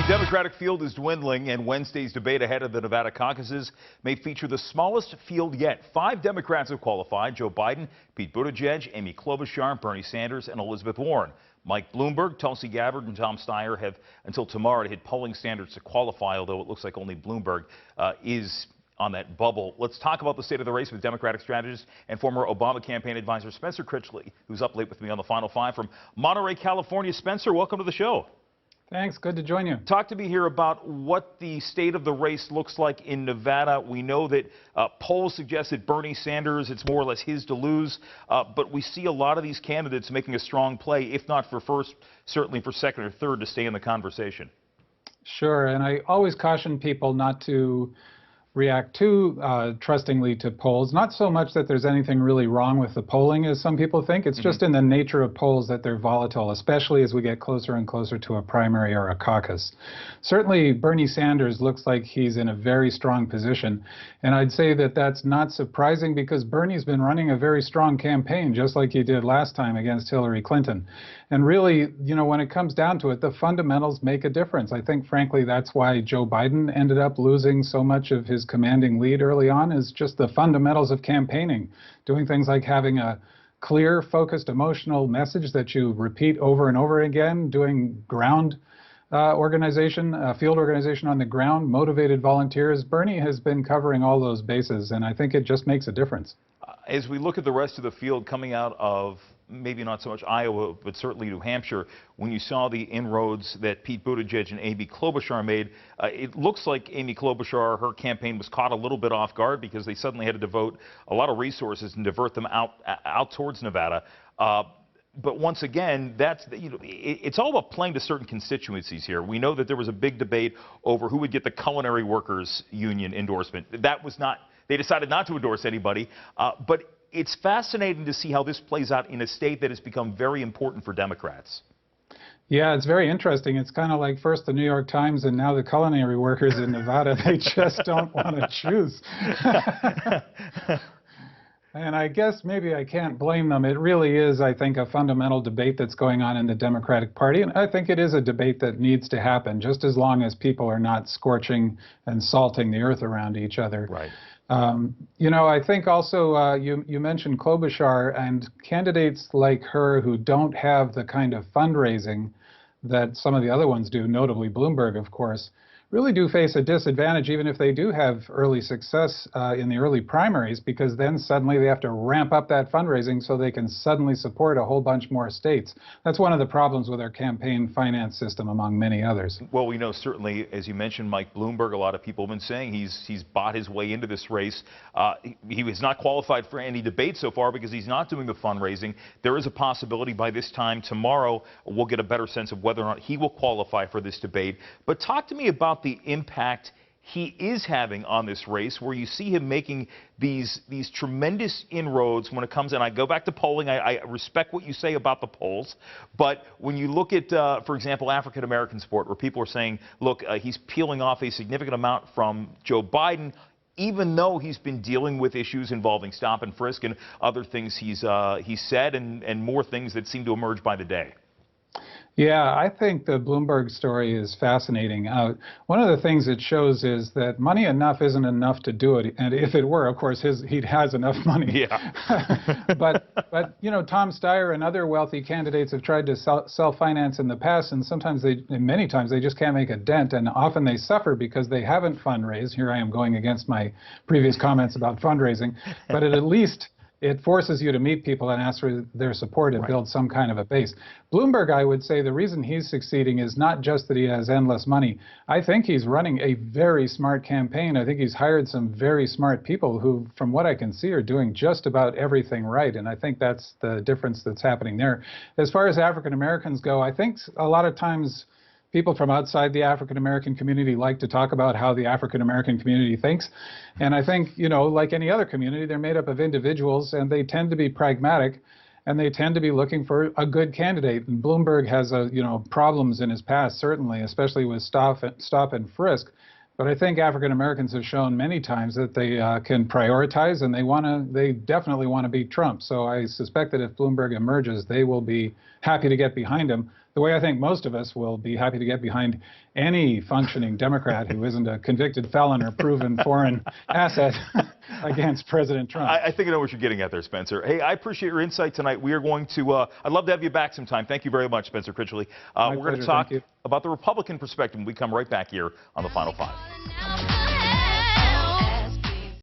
Democratic field is dwindling, and Wednesday's debate ahead of the Nevada caucuses may feature the smallest field yet. 5 Democrats have qualified: Joe Biden, Pete Buttigieg, Amy Klobuchar, Bernie Sanders, and Elizabeth Warren. Mike Bloomberg, Tulsi Gabbard, and Tom Steyer have until tomorrow to hit polling standards to qualify, although it looks like only Bloomberg is on that bubble. Let's talk about the state of the race with Democratic strategist and former Obama campaign advisor Spencer Critchley, who's up late with me on the Final Five from Monterey, California. Spencer, welcome to the show. Thanks. Good to join you. Talk to me here about what the state of the race looks like in Nevada. We know that polls suggest that Bernie Sanders, it's more or less his to lose, but we see a lot of these candidates making a strong play, if not for first, certainly for second or third, to stay in the conversation. Sure, and I always caution people not to react too trustingly to polls. Not so much that there's anything really wrong with the polling, as some people think. It's just in the nature of polls that they're volatile, especially as we get closer and closer to a primary or a caucus. Certainly, Bernie Sanders looks like he's in a very strong position, and I'd say that that's not surprising because Bernie's been running a very strong campaign, just like he did last time against Hillary Clinton. And really, you know, when it comes down to it, the fundamentals make a difference. I think, frankly, that's why Joe Biden ended up losing so much of his commanding lead early on, is just the fundamentals of campaigning, doing things like having a clear, focused, emotional message that you repeat over and over again, doing ground organization, field organization on the ground, motivated volunteers. Bernie has been covering all those bases, and I think it just makes a difference. As we look at the rest of the field coming out of maybe not so much Iowa, but certainly New Hampshire, when you saw the inroads that Pete Buttigieg and Amy Klobuchar made, it looks like Amy Klobuchar, her campaign was caught a little bit off guard because they suddenly had to devote a lot of resources and divert them out towards Nevada. But once again, that's, you know, it's all about playing to certain constituencies here. We know that there was a big debate over who would get the Culinary Workers Union endorsement. That was not, they decided not to endorse anybody, but it's fascinating to see how this plays out in a state that has become very important for Democrats. Yeah, it's very interesting. It's kind of like first the New York Times and now the culinary workers in Nevada. They just don't want to choose. And I guess maybe I can't blame them. It really is, I think, a fundamental debate that's going on in the Democratic Party. And I think it is a debate that needs to happen, just as long as people are not scorching and salting the earth around each other. Right. You know, I think also you mentioned Klobuchar, and candidates like her who don't have the kind of fundraising that some of the other ones do, notably Bloomberg, of course, really do face a disadvantage even if they do have early success in the early primaries, because then suddenly they have to ramp up that fundraising so they can suddenly support a whole bunch more states. That's one of the problems with our campaign finance system, among many others. Well, we know certainly, as you mentioned, Mike Bloomberg, a lot of people have been saying he's bought his way into this race. He was not qualified for any debate so far because he's not doing the fundraising. There is a possibility by this time tomorrow we'll get a better sense of whether or not he will qualify for this debate. But talk to me about the impact he is having on this race, where you see him making these tremendous inroads when it comes, and I go back to polling, I respect what you say about the polls, but when you look at, for example, African-American support, where people are saying, look, he's peeling off a significant amount from Joe Biden, even though he's been dealing with issues involving stop and frisk and other things he's said, and more things that seem to emerge by the day. Yeah, I think the Bloomberg story is fascinating. One of the things it shows is that money enough isn't enough to do it. And if it were, of course, he has enough money. Yeah. but you know, Tom Steyer and other wealthy candidates have tried to self-finance in the past, and many times they just can't make a dent, and often they suffer because they haven't fundraised. Here I am going against my previous comments about fundraising, but at least it forces you to meet people and ask for their support and build some kind of a base. Bloomberg, I would say, the reason he's succeeding is not just that he has endless money. I think he's running a very smart campaign. I think he's hired some very smart people who, from what I can see, are doing just about everything right. And I think that's the difference that's happening there. As far as African Americans go, I think a lot of times people from outside the African-American community like to talk about how the African-American community thinks. And I think, you know, like any other community, they're made up of individuals, and they tend to be pragmatic, and they tend to be looking for a good candidate. And Bloomberg has, problems in his past, certainly, especially with stop and frisk. But I think African-Americans have shown many times that they can prioritize, and they definitely want to beat Trump. So I suspect that if Bloomberg emerges, they will be happy to get behind him. the way I think most of us will be happy to get behind any functioning Democrat who isn't a convicted felon or proven foreign asset against President Trump. I think I know what you're getting at there, Spencer. Hey, I appreciate your insight tonight. We are going to, I'd love to have you back sometime. Thank you very much, Spencer Critchley. We're going to talk about the Republican perspective when we come right back here on The Final Five.